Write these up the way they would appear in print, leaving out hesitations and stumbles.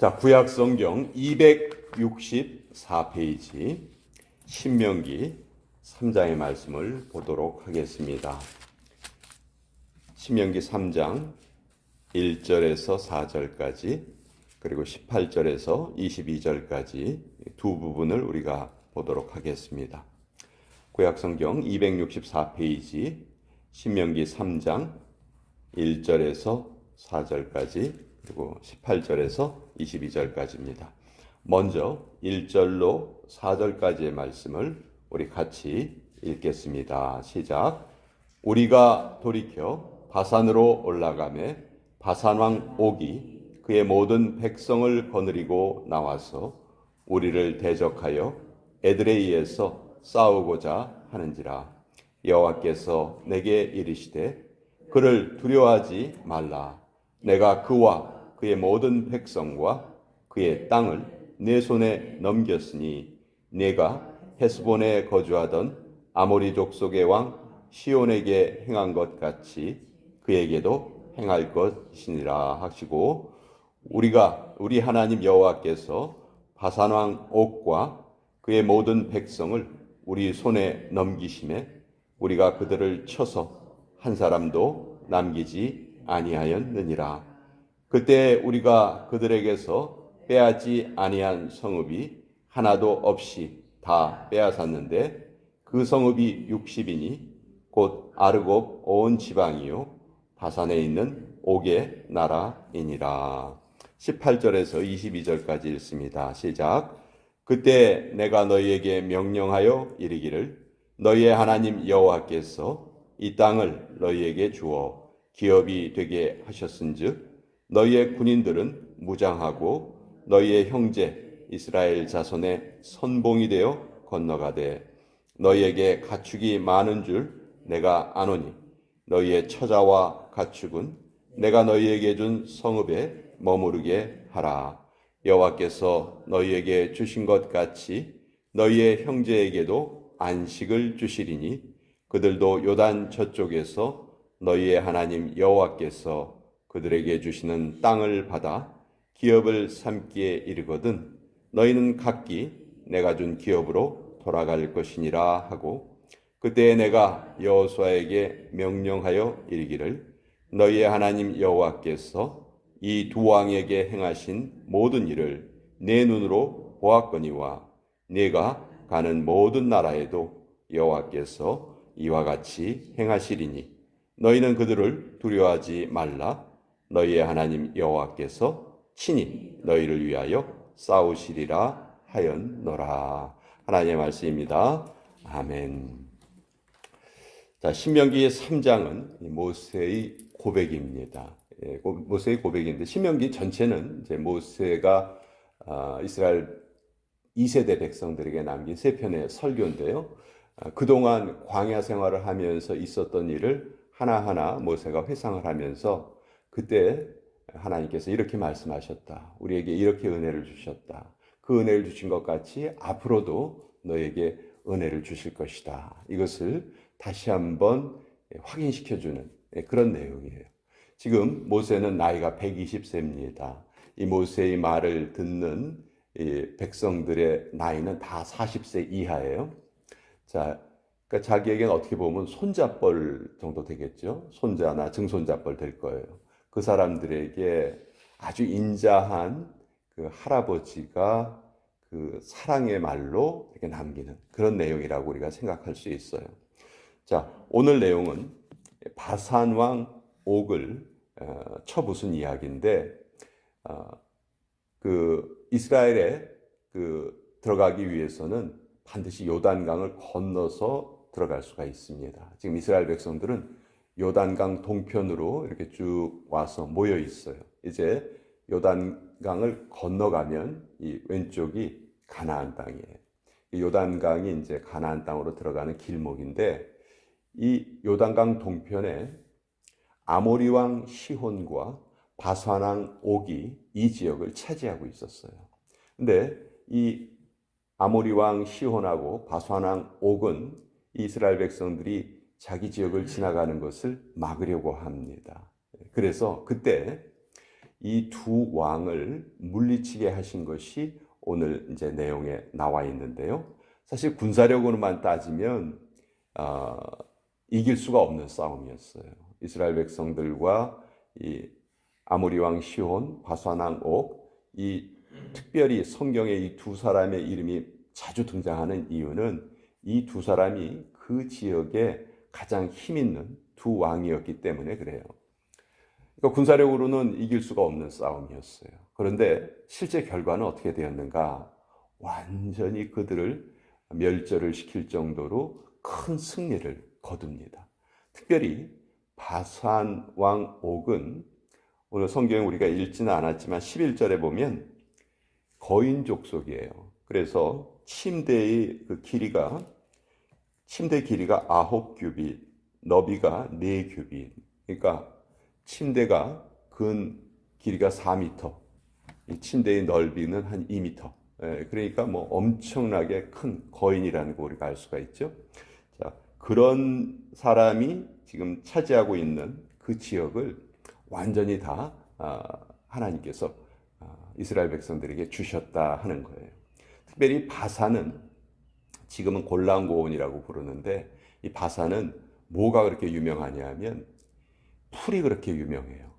자, 구약 성경 264페이지 신명기 3장의 말씀을 보도록 하겠습니다. 신명기 3장 1절에서 4절까지 그리고 18절에서 22절까지 두 부분을 우리가 보도록 하겠습니다. 구약 성경 264페이지 신명기 3장 1절에서 4절까지 그리고 18절에서 22절까지입니다. 먼저 1절로 4절까지의 말씀을 우리 같이 읽겠습니다. 시작. 우리가 돌이켜 바산으로 올라가매 바산왕 옥이 그의 모든 백성을 거느리고 나와서 우리를 대적하여 에드레이에서 싸우고자 하는지라. 여호와께서 내게 이르시되 그를 두려워하지 말라. 내가 그와 그의 모든 백성과 그의 땅을 내 손에 넘겼으니 내가 헤스본에 거주하던 아모리 족속의 왕 시온에게 행한 것 같이 그에게도 행할 것이니라 하시고, 우리 하나님 여호와께서 바산 왕 옥과 그의 모든 백성을 우리 손에 넘기심에 우리가 그들을 쳐서 한 사람도 남기지 아니하였느니라. 그때 우리가 그들에게서 빼앗지 아니한 성읍이 하나도 없이 다 빼앗았는데 그 성읍이 60이니 곧 아르곱 온 지방이요 바산에 있는 옥의 나라이니라. 18절에서 22절까지 읽습니다. 시작. 그때 내가 너희에게 명령하여 이르기를 너희의 하나님 여호와께서 이 땅을 너희에게 주어 기업이 되게 하셨은즉 너희의 군인들은 무장하고 너희의 형제 이스라엘 자손의 선봉이 되어 건너가되 너희에게 가축이 많은 줄 내가 아노니 너희의 처자와 가축은 내가 너희에게 준 성읍에 머무르게 하라. 여호와께서 너희에게 주신 것 같이 너희의 형제에게도 안식을 주시리니 그들도 요단 저쪽에서 너희의 하나님 여호와께서 그들에게 주시는 땅을 받아 기업을 삼기에 이르거든 너희는 각기 내가 준 기업으로 돌아갈 것이니라 하고, 그때 내가 여호수아에게 명령하여 이르기를 너희의 하나님 여호와께서 이 두 왕에게 행하신 모든 일을 내 눈으로 보았거니와 네가 가는 모든 나라에도 여호와께서 이와 같이 행하시리니 너희는 그들을 두려워하지 말라. 너희의 하나님 여호와께서 친히 너희를 위하여 싸우시리라 하였노라. 하나님의 말씀입니다. 아멘. 자, 신명기 3장은 모세의 고백입니다. 모세의 고백인데 신명기 전체는 이제 모세가 이스라엘 2세대 백성들에게 남긴 세 편의 설교인데요. 그동안 광야 생활을 하면서 있었던 일을 하나하나 모세가 회상을 하면서 그때 하나님께서 이렇게 말씀하셨다. 우리에게 이렇게 은혜를 주셨다. 그 은혜를 주신 것 같이 앞으로도 너에게 은혜를 주실 것이다. 이것을 다시 한번 확인시켜주는 그런 내용이에요. 지금 모세는 나이가 120세입니다. 이 모세의 말을 듣는 이 백성들의 나이는 다 40세 이하예요. 자, 그러니까 자기에게는 어떻게 보면 손자뻘 정도 되겠죠. 손자나 증손자뻘 될 거예요. 그 사람들에게 아주 인자한 그 할아버지가 그 사랑의 말로 이렇게 남기는 그런 내용이라고 우리가 생각할 수 있어요. 자, 오늘 내용은 바산왕 옥을 쳐부순 이야기인데, 그 이스라엘에 들어가기 위해서는 반드시 요단강을 건너서 들어갈 수가 있습니다. 지금 이스라엘 백성들은 요단강 동편으로 이렇게 쭉 와서 모여 있어요. 이제 요단강을 건너가면 이 왼쪽이 가나안 땅이에요. 이 요단강이 이제 가나안 땅으로 들어가는 길목인데, 이 요단강 동편에 아모리 왕 시혼과 바산 왕 옥이 이 지역을 차지하고 있었어요. 근데 이 아모리 왕 시혼하고 바산 왕 옥은 이스라엘 백성들이 자기 지역을 지나가는 것을 막으려고 합니다. 그래서 그때 이 두 왕을 물리치게 하신 것이 오늘 이제 내용에 나와 있는데요. 사실 군사력으로만 따지면 이길 수가 없는 싸움이었어요. 이스라엘 백성들과 이 아모리 왕 시혼, 바산 왕 옥, 이 특별히 성경에 이 두 사람의 이름이 자주 등장하는 이유는 이 두 사람이 그 지역에 가장 힘 있는 두 왕이었기 때문에 그래요. 그러니까 군사력으로는 이길 수가 없는 싸움이었어요. 그런데 실제 결과는 어떻게 되었는가? 완전히 그들을 멸절을 시킬 정도로 큰 승리를 거둡니다. 특별히 바산 왕 옥은 오늘 성경에 우리가 읽지는 않았지만 11절에 보면 거인 족속이에요. 그래서 침대 길이가 9규빗, 너비가 4규빗. 그러니까 침대가 길이가 4m, 이 침대의 넓이는 한 2m. 그러니까 뭐 엄청나게 큰 거인이라는 거 우리가 알 수가 있죠. 자, 그런 사람이 지금 차지하고 있는 그 지역을 완전히 다 하나님께서 이스라엘 백성들에게 주셨다 하는 거예요. 특별히 바산은 지금은 골란 고온이라고 부르는데 이 바산은 뭐가 그렇게 유명하냐면 풀이 그렇게 유명해요.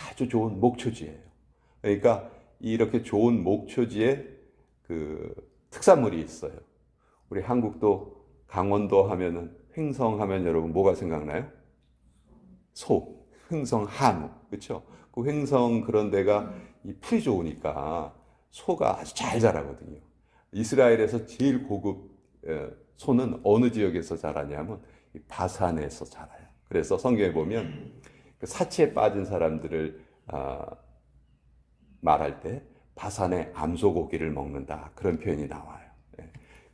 아주 좋은 목초지예요. 그러니까 이렇게 좋은 목초지에 그 특산물이 있어요. 우리 한국도 강원도 하면은 횡성하면 여러분 뭐가 생각나요? 소, 횡성 한우, 그렇죠? 그 횡성 그런 데가 이 풀이 좋으니까 소가 아주 잘 자라거든요. 이스라엘에서 제일 고급 소는 어느 지역에서 자라냐면 바산에서 자라요. 그래서 성경에 보면 그 사치에 빠진 사람들을 말할 때 바산의 암소고기를 먹는다 그런 표현이 나와요.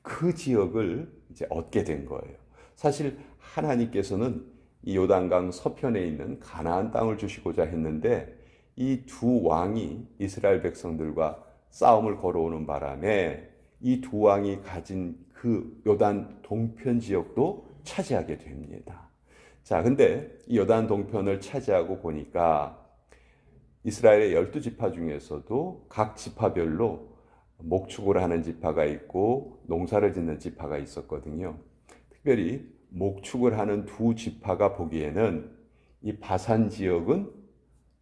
그 지역을 이제 얻게 된 거예요. 사실 하나님께서는 이 요단강 서편에 있는 가나안 땅을 주시고자 했는데 이 두 왕이 이스라엘 백성들과 싸움을 걸어오는 바람에 이 두 왕이 가진 그 요단 동편 지역도 차지하게 됩니다. 자, 근데 이 요단 동편을 차지하고 보니까 이스라엘의 12지파 중에서도 각 지파별로 목축을 하는 지파가 있고 농사를 짓는 지파가 있었거든요. 특별히 목축을 하는 두 지파가 보기에는 이 바산 지역은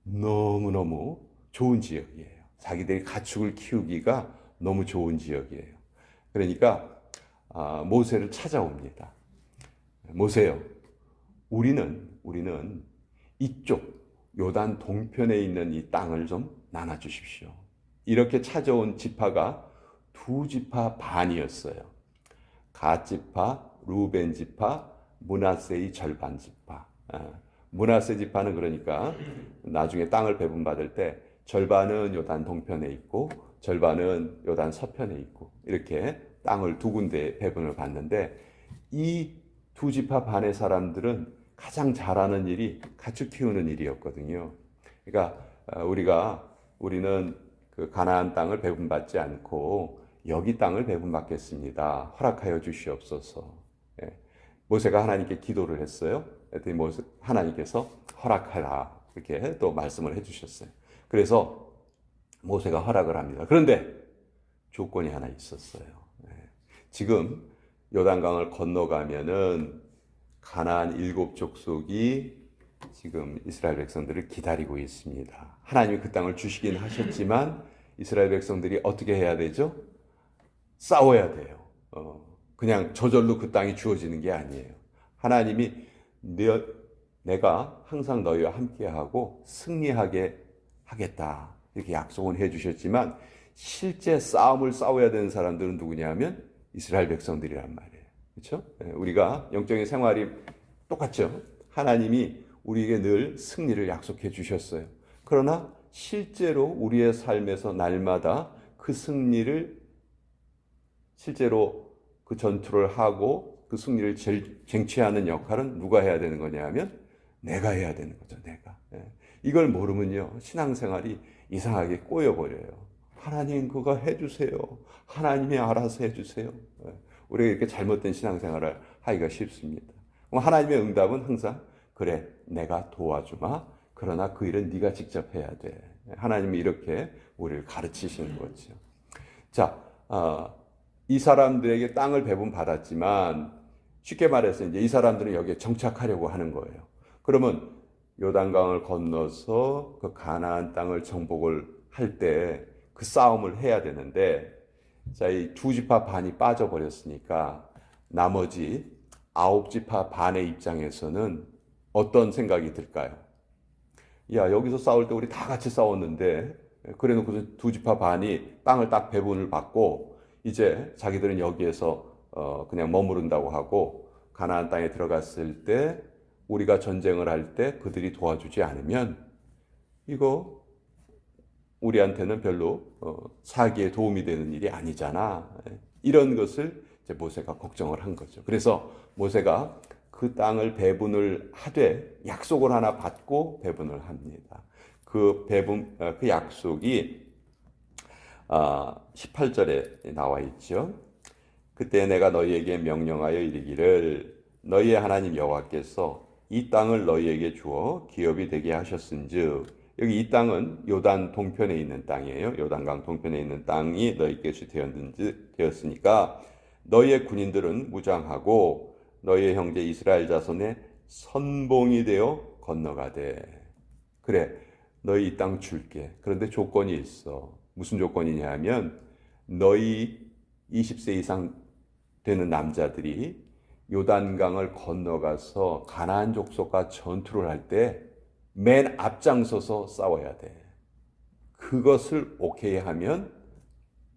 너무너무 좋은 지역이에요. 자기들이 가축을 키우기가 너무 좋은 지역이에요. 그러니까 모세를 찾아옵니다. 모세요, 우리는 이쪽 요단 동편에 있는 이 땅을 좀 나눠 주십시오. 이렇게 찾아온 지파가 두 지파 반이었어요. 갓 지파, 루벤 지파, 므낫세의 절반 지파. 므낫세 지파는 그러니까 나중에 땅을 배분받을 때 절반은 요단 동편에 있고 절반은 요단 서편에 있고 이렇게 땅을 두 군데 배분을 받는데 이 두 지파 반의 사람들은 가장 잘하는 일이 가축 키우는 일이었거든요. 그러니까 우리는 그 가나안 땅을 배분받지 않고 여기 땅을 배분받겠습니다. 허락하여 주시옵소서. 모세가 하나님께 기도를 했어요. 그랬더니 하나님께서 허락하라 이렇게 또 말씀을 해주셨어요. 그래서 모세가 허락을 합니다. 그런데 조건이 하나 있었어요. 지금 요단강을 건너가면은 가나안 7족속이 지금 이스라엘 백성들을 기다리고 있습니다. 하나님이 그 땅을 주시긴 하셨지만 이스라엘 백성들이 어떻게 해야 되죠? 싸워야 돼요. 그냥 저절로 그 땅이 주어지는 게 아니에요. 하나님이 내가 항상 너희와 함께하고 승리하게 하겠다 이렇게 약속은 해주셨지만 실제 싸움을 싸워야 되는 사람들은 누구냐면 이스라엘 백성들이란 말이에요. 그렇죠? 우리가 영적인 생활이 똑같죠. 하나님이 우리에게 늘 승리를 약속해 주셨어요. 그러나 실제로 우리의 삶에서 날마다 그 승리를 실제로 그 전투를 하고 그 승리를 쟁취하는 역할은 누가 해야 되는 거냐면 내가 해야 되는 거죠. 내가. 이걸 모르면요 신앙생활이 이상하게 꼬여버려요. 하나님 그거 해주세요. 하나님이 알아서 해주세요. 우리가 이렇게 잘못된 신앙생활을 하기가 쉽습니다. 하나님의 응답은 항상 그래 내가 도와주마. 그러나 그 일은 네가 직접 해야 돼. 하나님이 이렇게 우리를 가르치시는 거죠. 자, 이 사람들에게 땅을 배분 받았지만 쉽게 말해서 이제 이 사람들은 여기에 정착하려고 하는 거예요. 그러면 요단강을 건너서 그 가나안 땅을 정복을 할 때 그 싸움을 해야 되는데, 자, 이 두 지파 반이 빠져버렸으니까 나머지 9지파 반의 입장에서는 어떤 생각이 들까요? 야, 여기서 싸울 때 우리 다 같이 싸웠는데, 그래 놓고서 두 지파 반이 땅을 딱 배분을 받고 이제 자기들은 여기에서 그냥 머무른다고 하고, 가나안 땅에 들어갔을 때 우리가 전쟁을 할 때 그들이 도와주지 않으면 이거 우리한테는 별로 사기에 도움이 되는 일이 아니잖아. 이런 것을 이제 모세가 걱정을 한 거죠. 그래서 모세가 그 땅을 배분을 하되 약속을 하나 받고 배분을 합니다. 그 약속이 18절에 나와 있죠. 그때 내가 너희에게 명령하여 이르기를 너희의 하나님 여호와께서 이 땅을 너희에게 주어 기업이 되게 하셨은즉, 여기 이 땅은 요단 동편에 있는 땅이에요. 요단강 동편에 있는 땅이 너희께서 되었으니까 너희의 군인들은 무장하고 너희의 형제 이스라엘 자손의 선봉이 되어 건너가되. 그래, 너희 이 땅 줄게. 그런데 조건이 있어. 무슨 조건이냐 하면 너희 20세 이상 되는 남자들이 요단강을 건너가서 가나안 족속과 전투를 할 때 맨 앞장서서 싸워야 돼. 그것을 오케이 하면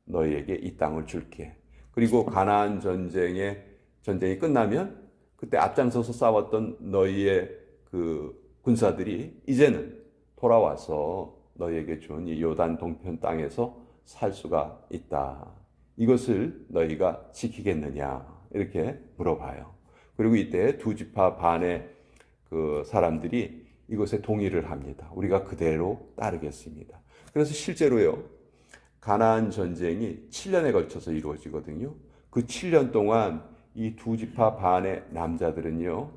너희에게 이 땅을 줄게. 그리고 가나안 전쟁이 끝나면 그때 앞장서서 싸웠던 너희의 그 군사들이 이제는 돌아와서 너희에게 준 이 요단 동편 땅에서 살 수가 있다. 이것을 너희가 지키겠느냐? 이렇게 물어봐요. 그리고 이때 두 지파 반의 그 사람들이 이것에 동의를 합니다. 우리가 그대로 따르겠습니다. 그래서 실제로요, 가나안 전쟁이 7년에 걸쳐서 이루어지거든요. 그 7년 동안 이 두 지파 반의 남자들은요,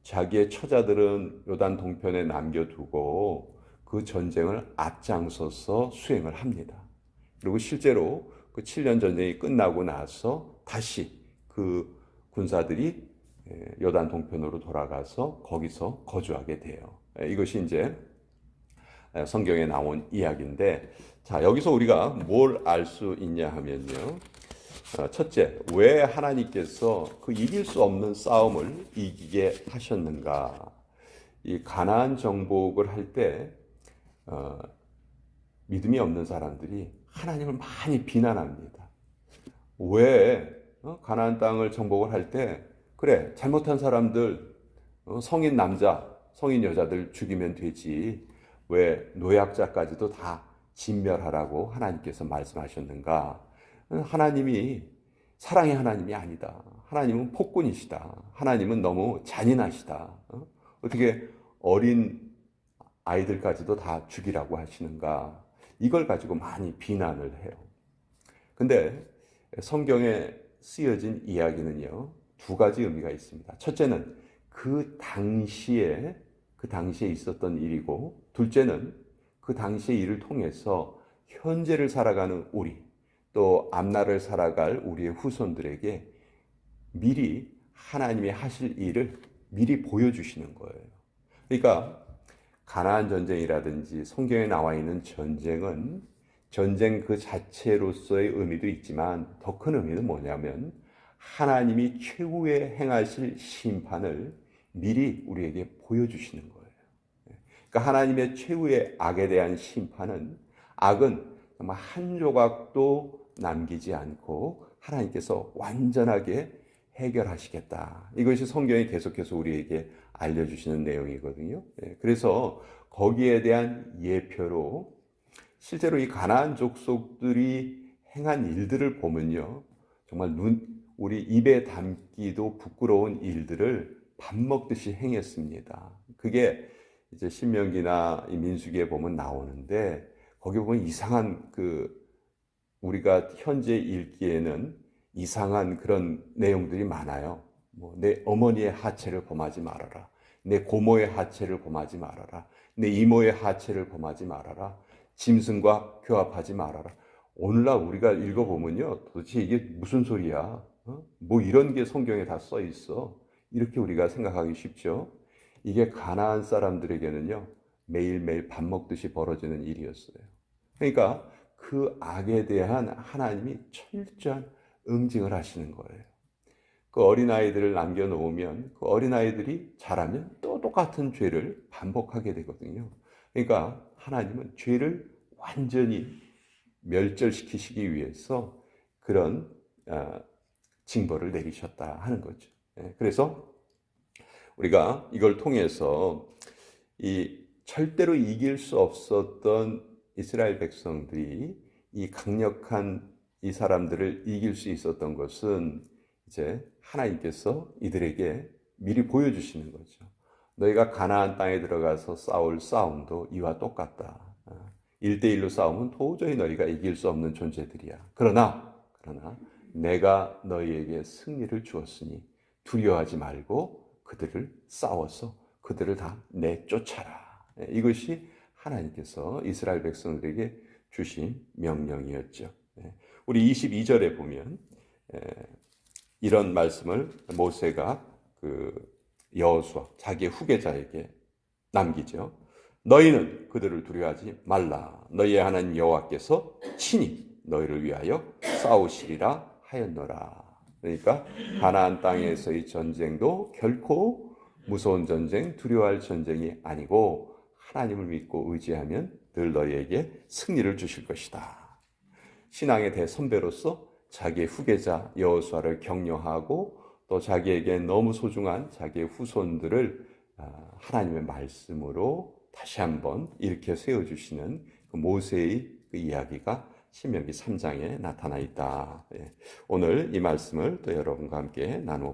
자기의 처자들은 요단 동편에 남겨두고 그 전쟁을 앞장서서 수행을 합니다. 그리고 실제로 그 7년 전쟁이 끝나고 나서 다시 그 군사들이 요단 동편으로 돌아가서 거기서 거주하게 돼요. 이것이 이제 성경에 나온 이야기인데, 자, 여기서 우리가 뭘 알 수 있냐 하면요. 첫째, 왜 하나님께서 그 이길 수 없는 싸움을 이기게 하셨는가? 이 가나안 정복을 할 때 믿음이 없는 사람들이 하나님을 많이 비난합니다. 왜 가나안 땅을 정복을 할 때 그래, 잘못한 사람들, 성인 남자, 성인 여자들 죽이면 되지, 왜 노약자까지도 다 진멸하라고 하나님께서 말씀하셨는가? 하나님이 사랑의 하나님이 아니다. 하나님은 폭군이시다. 하나님은 너무 잔인하시다. 어떻게 어린 아이들까지도 다 죽이라고 하시는가? 이걸 가지고 많이 비난을 해요. 근데 성경에 쓰여진 이야기는요, 두 가지 의미가 있습니다. 첫째는 그 당시에 있었던 일이고, 둘째는 그 당시의 일을 통해서 현재를 살아가는 우리, 또 앞날을 살아갈 우리의 후손들에게 미리 하나님이 하실 일을 미리 보여주시는 거예요. 그러니까 가나안 전쟁이라든지 성경에 나와 있는 전쟁은 전쟁 그 자체로서의 의미도 있지만 더 큰 의미는 뭐냐면 하나님이 최후에 행하실 심판을 미리 우리에게 보여주시는 거예요. 그러니까 하나님의 최후의 악에 대한 심판은, 악은 정말 한 조각도 남기지 않고 하나님께서 완전하게 해결하시겠다. 이것이 성경이 계속해서 우리에게 알려주시는 내용이거든요. 그래서 거기에 대한 예표로 실제로 이 가나안 족속들이 행한 일들을 보면요, 정말 우리 입에 담기도 부끄러운 일들을 밥 먹듯이 행했습니다. 그게 이제 신명기나 민수기에 보면 나오는데, 거기 보면 이상한 우리가 현재 읽기에는 이상한 그런 내용들이 많아요. 내 어머니의 하체를 범하지 말아라. 내 고모의 하체를 범하지 말아라. 내 이모의 하체를 범하지 말아라. 짐승과 교합하지 말아라. 오늘날 우리가 읽어보면요, 도대체 이게 무슨 소리야? 뭐 이런 게 성경에 다 써 있어. 이렇게 우리가 생각하기 쉽죠. 이게 가나안 사람들에게는요, 매일매일 밥 먹듯이 벌어지는 일이었어요. 그러니까 그 악에 대한 하나님이 철저한 응징을 하시는 거예요. 그 어린아이들을 남겨놓으면 그 어린아이들이 자라면 또 똑같은 죄를 반복하게 되거든요. 그러니까 하나님은 죄를 완전히 멸절시키시기 위해서 그런 징벌을 내리셨다 하는 거죠. 그래서 우리가 이걸 통해서 이 절대로 이길 수 없었던 이스라엘 백성들이 이 강력한 이 사람들을 이길 수 있었던 것은 이제 하나님께서 이들에게 미리 보여주시는 거죠. 너희가 가나안 땅에 들어가서 싸울 싸움도 이와 똑같다. 1대1로 싸우면 도저히 너희가 이길 수 없는 존재들이야. 그러나 내가 너희에게 승리를 주었으니 두려워하지 말고 그들을 싸워서 그들을 다 내쫓아라. 이것이 하나님께서 이스라엘 백성들에게 주신 명령이었죠. 우리 22절에 보면 이런 말씀을 모세가 그 여호수아 자기의 후계자에게 남기죠. 너희는 그들을 두려워하지 말라. 너희의 하나님 여호와께서 친히 너희를 위하여 싸우시리라 하였노라. 그러니까 가나안 땅에서의 전쟁도 결코 무서운 전쟁, 두려워할 전쟁이 아니고 하나님을 믿고 의지하면 늘 너희에게 승리를 주실 것이다. 신앙의 대선배로서 자기의 후계자 여호수아를 격려하고 또 자기에게 너무 소중한 자기의 후손들을 하나님의 말씀으로 다시 한번 일으켜 세워주시는 그 모세의 그 이야기가 신명기 3장에 나타나 있다. 오늘 이 말씀을 또 여러분과 함께 나누어